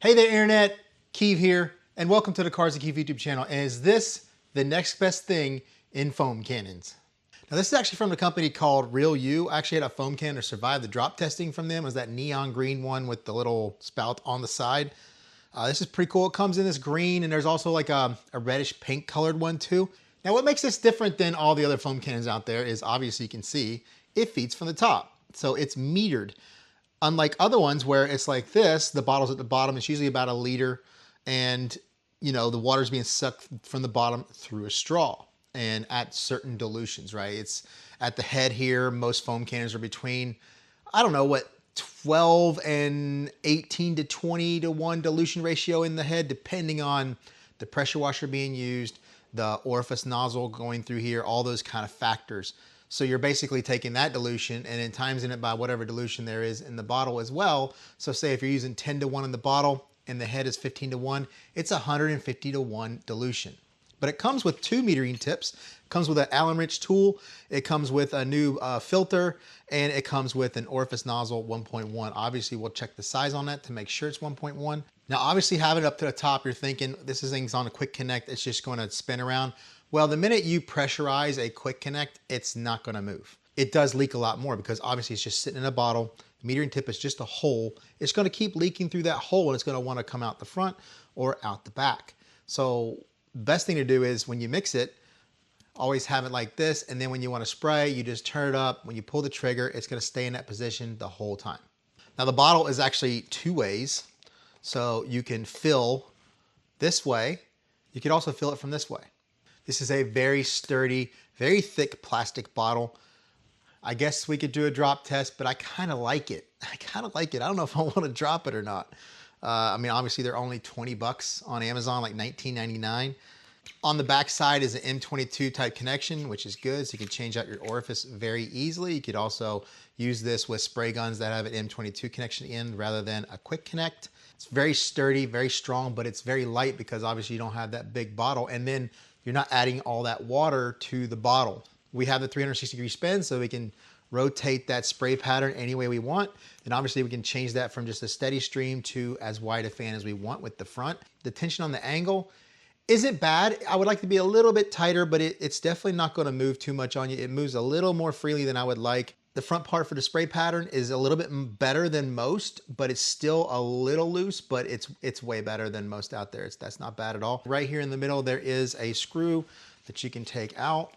Hey there, Internet. Keeve here, and welcome to the Cars and Keeve YouTube channel. And is this the next best thing in foam cannons? Now, this is actually from a company called Realyou. I actually had a foam cannon that survived the drop testing from them. It was that neon green one with the little spout on the side. This is pretty cool. It comes in this green, and there's also like a reddish pink colored one too. Now, what makes this different than all the other foam cannons out there is obviously you can see it feeds from the top. So it's metered. Unlike other ones where it's like this, the bottle's at the bottom, it's usually about 1 liter, and you know, the water's being sucked from the bottom through a straw and at certain dilutions, right? It's at the head here. Most foam cannons are between, I don't know what, 12 and 18 to 20 to 1 dilution ratio in the head, depending on the pressure washer being used, the orifice nozzle going through here, all those kind of factors. So you're basically taking that dilution and then timesing it by whatever dilution there is in the bottle as well. So say if you're using 10 to 1 in the bottle and the head is 15 to 1, it's 150 to 1 dilution. But it comes with 2 metering tips. It comes with an Allen wrench tool. It comes with a new filter, and it comes with an orifice nozzle 1.1. Obviously, we'll check the size on that to make sure it's 1.1. Now, obviously, having it up to the top, you're thinking this thing's on a quick connect. It's just going to spin around. Well, the minute you pressurize a quick connect, it's not going to move. It does leak a lot more because obviously it's just sitting in a bottle. The metering tip is just a hole. It's going to keep leaking through that hole, and it's going to want to come out the front or out the back. So best thing to do is when you mix it, always have it like this. And then when you want to spray, you just turn it up. When you pull the trigger, it's going to stay in that position the whole time. Now the bottle is actually 2 ways. So you can fill this way. You could also fill it from this way. This is a very sturdy, very thick plastic bottle. I guess we could do a drop test, but I kind of like it. I don't know if I want to drop it or not. I mean, obviously they're only 20 bucks on Amazon, like $19.99. On the back side is an M22 type connection, which is good. So you can change out your orifice very easily. You could also use this with spray guns that have an M22 connection in rather than a quick connect. It's very sturdy, very strong, but it's very light because obviously you don't have that big bottle. And then you're not adding all that water to the bottle. We have the 360-degree spin, so we can rotate that spray pattern any way we want. And obviously we can change that from just a steady stream to as wide a fan as we want with the front. The tension on the angle isn't bad. I would like to be a little bit tighter, but it's definitely not going to move too much on you. It moves a little more freely than I would like. The front part for the spray pattern is a little bit better than most, but it's still a little loose, but it's way better than most out there. That's not bad at all. Right here in the middle, there is a screw that you can take out.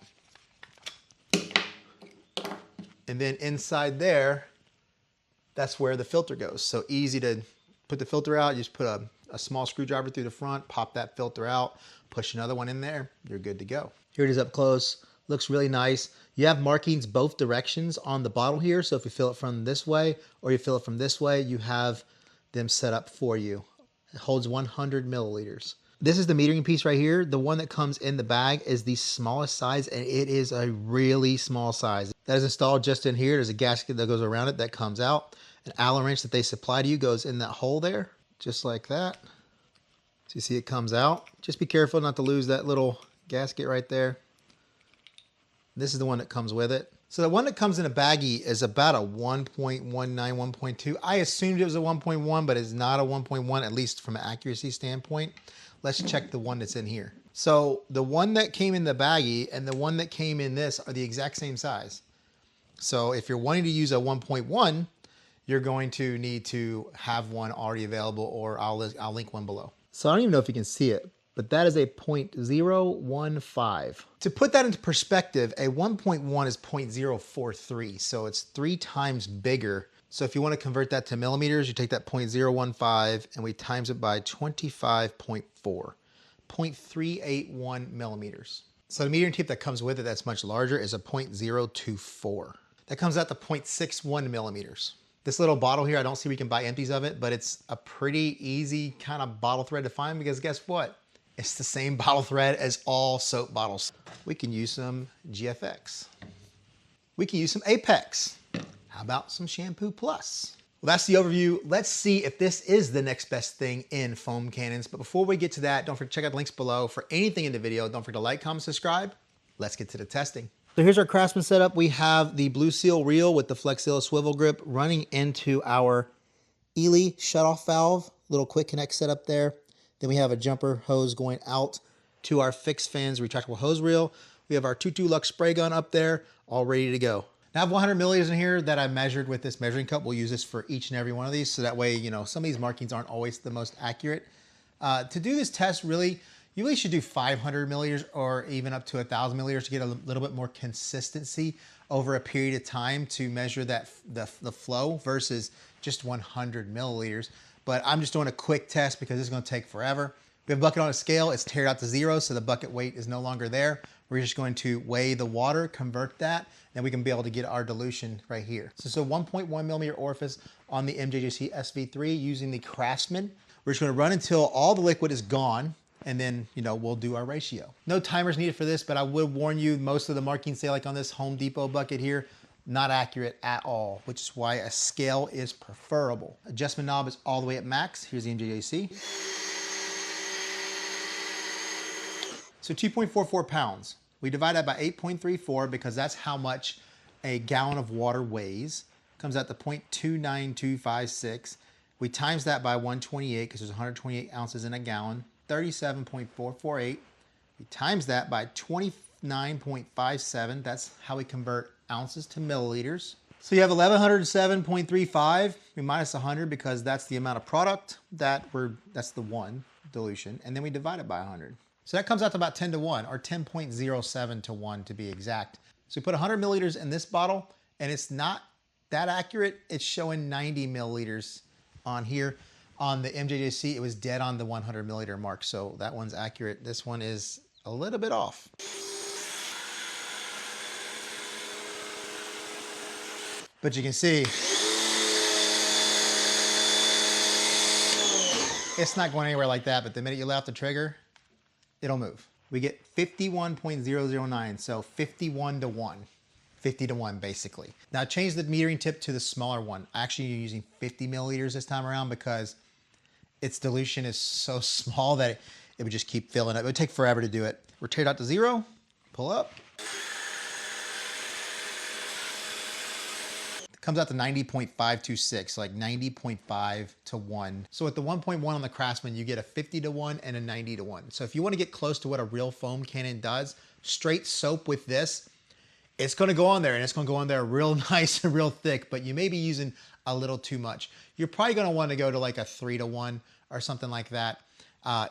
And then inside there, that's where the filter goes. So easy to put the filter out. You just put a small screwdriver through the front, pop that filter out, push another one in there, you're good to go. Here it is up close. Looks really nice. You have markings both directions on the bottle here. So if you fill it from this way or you fill it from this way, you have them set up for you. It holds 100 milliliters. This is the metering piece right here. The one that comes in the bag is the smallest size, and it is a really small size. That is installed just in here. There's a gasket that goes around it that comes out. An Allen wrench that they supply to you goes in that hole there, just like that. So you see it comes out. Just be careful not to lose that little gasket right there. This is the one that comes with it. So the one that comes in a baggie is about a 1.19, 1.2. I assumed it was a 1.1, but it's not a 1.1, at least from an accuracy standpoint. Let's check the one that's in here. So the one that came in the baggie and the one that came in this are the exact same size. So if you're wanting to use a 1.1, you're going to need to have one already available, or I'll link one below. So I don't even know if you can see it, but that is a 0.015. To put that into perspective, a 1.1 is 0.043, so it's 3 times bigger. So if you want to convert that to millimeters, you take that 0.015 and we times it by 25.4, 0.381 millimeters. So the metering tip that comes with it that's much larger is a 0.024. That comes out to 0.61 millimeters. This little bottle here, I don't see we can buy empties of it, but it's a pretty easy kind of bottle thread to find because guess what? It's the same bottle thread as all soap bottles. We can use some GFX. We can use some Apex. How about some Shampoo Plus? Well, that's the overview. Let's see if this is the next best thing in foam cannons. But before we get to that, don't forget to check out the links below for anything in the video. Don't forget to like, comment, subscribe. Let's get to the testing. So here's our Craftsman setup. We have the Blushield reel with the Flexilla swivel grip running into our Ely shutoff valve little quick connect setup there. Then we have a jumper hose going out to our fixed fans retractable hose reel. We have our 22 Lux spray gun up there, all ready to go. Now I have 100 milliliters in here that I measured with this measuring cup. We'll use this for each and every one of these, so that way, you know, some of these markings aren't always the most accurate. To do this test, really, you really should do 500 milliliters or even up to 1,000 milliliters to get a little bit more consistency over a period of time to measure that the flow versus just 100 milliliters. But I'm just doing a quick test because this is going to take forever. We have a bucket on a scale. It's tiered out to 0, so the bucket weight is no longer there. We're just going to weigh the water, convert that, and we can be able to get our dilution right here. So it's a 1.1 millimeter orifice on the MJJC SV3 using the Craftsman. We're just going to run until all the liquid is gone, and then, you know, we'll do our ratio. No timers needed for this, but I would warn you, most of the markings say, like on this Home Depot bucket here, not accurate at all, which is why a scale is preferable. Adjustment knob is all the way at max. Here's the MJJC. So 2.44 pounds. We divide that by 8.34 because that's how much a gallon of water weighs. Comes out to 0.29256. We times that by 128 because there's 128 ounces in a gallon, 37.448. We times that by 29.57. That's how we convert ounces to milliliters. So you have 1107.35. We minus 100 because that's the amount of product that's the one dilution. And then we divide it by 100. So that comes out to about 10 to 1 or 10.07 to 1 to be exact. So we put 100 milliliters in this bottle and it's not that accurate. It's showing 90 milliliters on here. On the MJJC, it was dead on the 100 milliliter mark. So that one's accurate. This one is a little bit off. But you can see it's not going anywhere like that, but the minute you let off the trigger, it'll move. We get 51.009, so 51 to 1. 50 to 1 basically. Now change the metering tip to the smaller one. Actually, you're using 50 milliliters this time around because its dilution is so small that it would just keep filling up. It would take forever to do it. Rotate out to 0, pull up. Comes out to 90.526, like 90.5 to 1. So with the 1.1 on the Craftsman, you get a 50 to 1 and a 90 to 1. So if you want to get close to what a real foam cannon does, straight soap with this, it's going to go on there and it's going to go on there real nice and real thick, but you may be using a little too much. You're probably going to want to go to like a 3 to 1 or something like that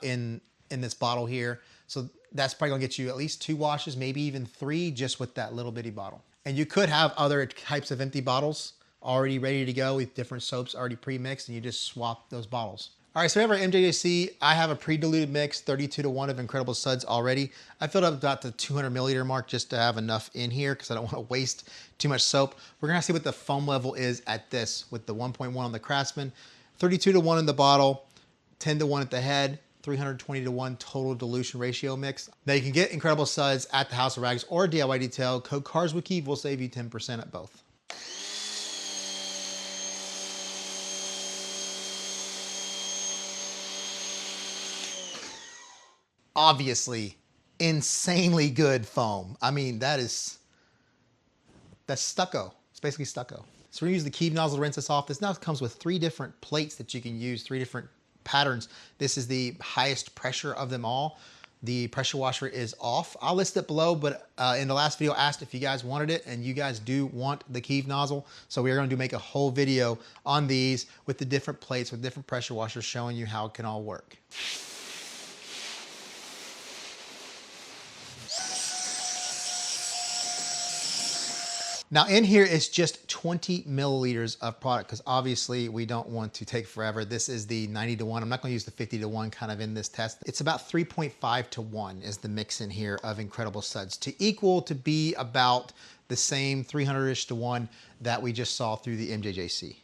in this bottle here. So that's probably going to get you at least 2 washes, maybe even 3 just with that little bitty bottle. And you could have other types of empty bottles already ready to go with different soaps already pre-mixed, and you just swap those bottles. All right, so we have our MJJC. I have a pre-diluted mix, 32 to 1 of Incredible Suds already. I filled up about the 200 milliliter mark just to have enough in here because I don't want to waste too much soap. We're gonna see what the foam level is at this with the 1.1 on the Craftsman, 32 to 1 in the bottle, 10 to 1 at the head, 320 to 1 total dilution ratio mix. Now you can get Incredible Suds at the House of Rags or DIY Detail. Code CARSWithKeith will save you 10% at both. Obviously, insanely good foam. I mean, that's stucco. It's basically stucco. So we're gonna use the Keith nozzle to rinse this off. This now comes with 3 different plates that you can use, 3 different patterns. This is the highest pressure of them all. The pressure washer is off. I'll list it below, but in the last video I asked if you guys wanted it, and you guys do want the Keith nozzle. So we're going to make a whole video on these with the different plates, with different pressure washers, showing you how it can all work. Now in here is just 20 milliliters of product because obviously we don't want to take forever. This is the 90 to 1. I'm not going to use the 50 to 1 kind of in this test. It's about 3.5 to 1 is the mix in here of Incredible Suds to be about the same 300-ish to 1 that we just saw through the MJJC.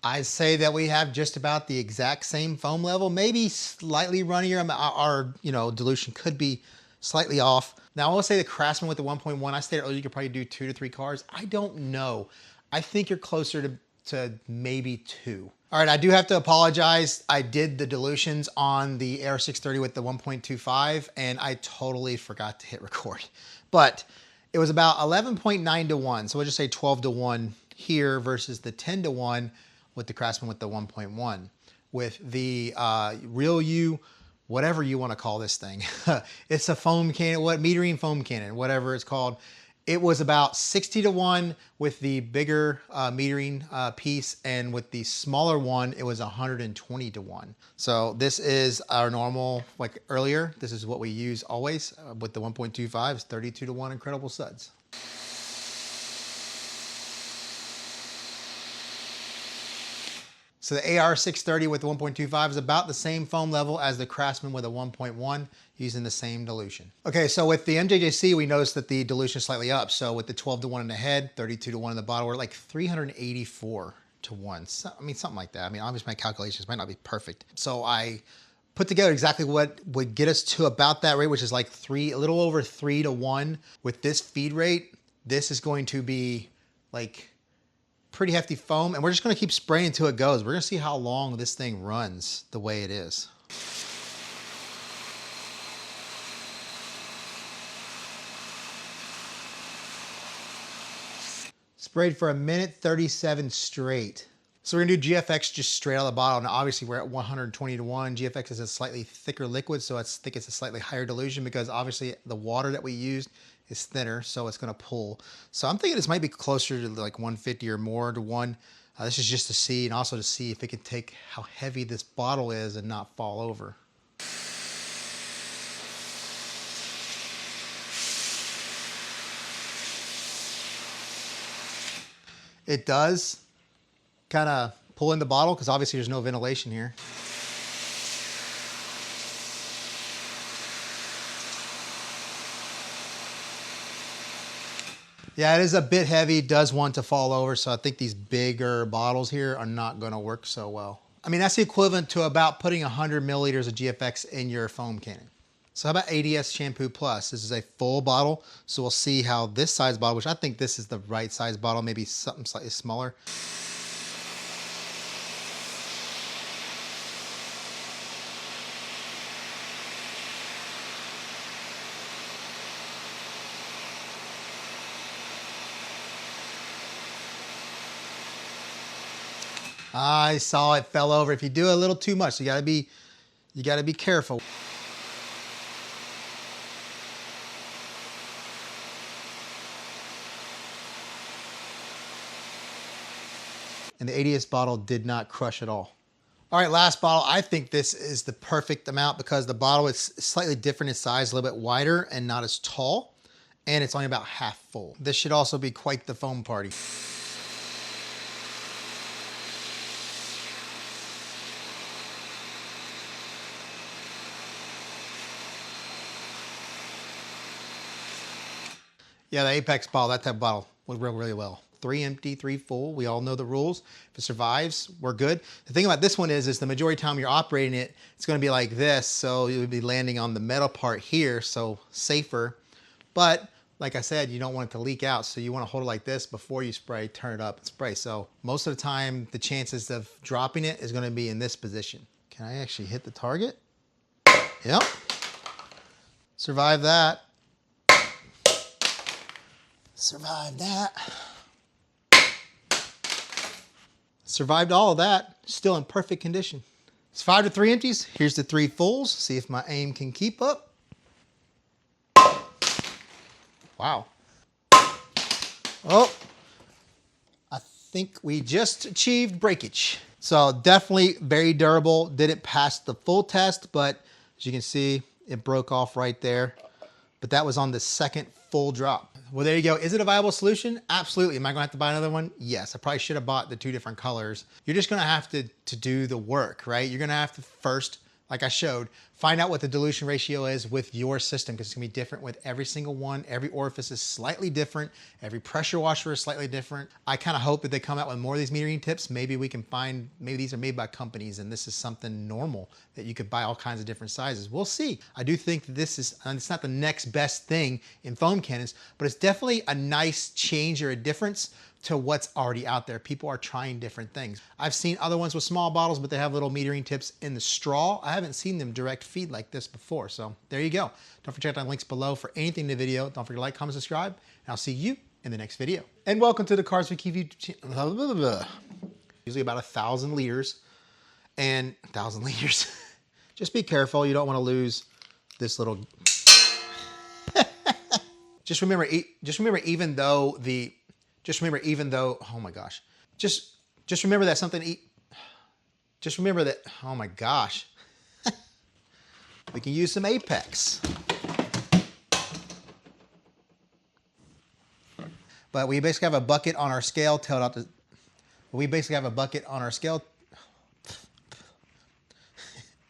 I'd say that we have just about the exact same foam level, maybe slightly runnier. Our dilution could be slightly off. Now I will say the Craftsman with the 1.1, I stated earlier you could probably do 2 to 3 cars. I don't know. I think you're closer to maybe 2. All right, I do have to apologize. I did the dilutions on the AR630 with the 1.25 and I totally forgot to hit record. But It was about 11.9 to 1. So we'll just say 12 to 1 here versus the 10 to 1 with the Craftsman with the 1.1. With the Realyou, whatever you want to call this thing. It's a foam cannon, metering foam cannon, whatever it's called. It was about 60 to 1 with the bigger metering piece, and with the smaller one, it was 120 to 1. So this is our normal, like earlier, this is what we use always with the 1.25, it's 32 to 1 incredible suds. So the AR630 with the 1.25 is about the same foam level as the Craftsman with a 1.1, using the same dilution. Okay, so with the MJJC, we noticed that the dilution is slightly up. So with the 12 to 1 in the head, 32 to 1 in the bottle, we're like 384 to 1. So, I mean, something like that. I mean, obviously my calculations might not be perfect. So I put together exactly what would get us to about that rate, which is like a little over 3 to 1. With this feed rate, this is going to be like pretty hefty foam, and we're just gonna keep spraying until it goes. We're gonna see how long this thing runs the way it is. Sprayed for 1:37 straight. So we're gonna do GFX just straight out of the bottle. Now obviously we're at 120 to 1. GFX is a slightly thicker liquid, so I think it's a slightly higher dilution because obviously the water that we used is thinner, so it's gonna pull. So I'm thinking this might be closer to like 150 or more to 1. This is just to see, and also to see if it can take how heavy this bottle is and not fall over. It does kind of pull in the bottle because obviously there's no ventilation here. Yeah, it is a bit heavy, it does want to fall over, so I think these bigger bottles here are not gonna work so well. I mean, that's the equivalent to about putting 100 milliliters of GFX in your foam cannon. So how about ADS Shampoo Plus? This is a full bottle, so we'll see how this size bottle, which I think this is the right size bottle, maybe something slightly smaller. I saw it fell over. If you do a little too much, you gotta be careful. And the ADS bottle did not crush at all. All right, last bottle. I think this is the perfect amount because the bottle is slightly different in size, a little bit wider and not as tall, and it's only about half full. This should also be quite the foam party. Yeah, the Apex bottle, that type of bottle would work really well. 3 empty, 3 full. We all know the rules. If it survives, we're good. The thing about this one is the majority of the time you're operating it, it's gonna be like this. So you would be landing on the metal part here, so safer. But like I said, you don't want it to leak out. So you wanna hold it like this before you spray, turn it up and spray. So most of the time, the chances of dropping it is gonna be in this position. Can I actually hit the target? Yep. Survive that. Survived that. Survived all of that, still in perfect condition. It's 5 to 3 empties. Here's the 3 fulls. See if my aim can keep up. Wow. Oh, I think we just achieved breakage. So definitely very durable. Didn't pass the full test, but as you can see, it broke off right there. But that was on the second full drop. Well, there you go. Is it a viable solution? Absolutely. Am I gonna have to buy another one? Yes, I probably should have bought the 2 different colors. You're just gonna have to do the work, right? You're gonna have to first, like I showed, find out what the dilution ratio is with your system because it's gonna be different with every single one. Every orifice is slightly different. Every pressure washer is slightly different. I kind of hope that they come out with more of these metering tips. Maybe we can find, maybe these are made by companies and this is something normal that you could buy all kinds of different sizes. We'll see. I do think that this is, and it's not the next best thing in foam cannons, but it's definitely a nice change or a difference to what's already out there. People are trying different things. I've seen other ones with small bottles, but they have little metering tips in the straw. I haven't seen them direct feed like this before. So there you go. Don't forget to check out the links below for anything in the video. Don't forget to like, comment, subscribe, I'll see you in the next video. And welcome to the Cars with Keith YouTube channel. Usually about 1,000 liters and 1,000 liters. Just be careful. You don't want to lose this little. Just remember, even though, oh my gosh, just remember that something, just remember that, oh my gosh, we can use some Apex. But we basically have a bucket on our scale tailed out to,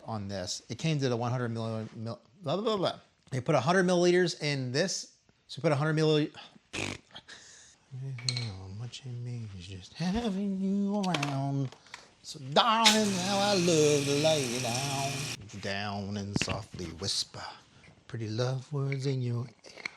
on this. It came to the 100 blah, blah, blah, blah. They put 100 milliliters in this. So put 100 milliliters. How much it means just having you around. So darling, how I love to lay you down and softly whisper pretty love words in your ear.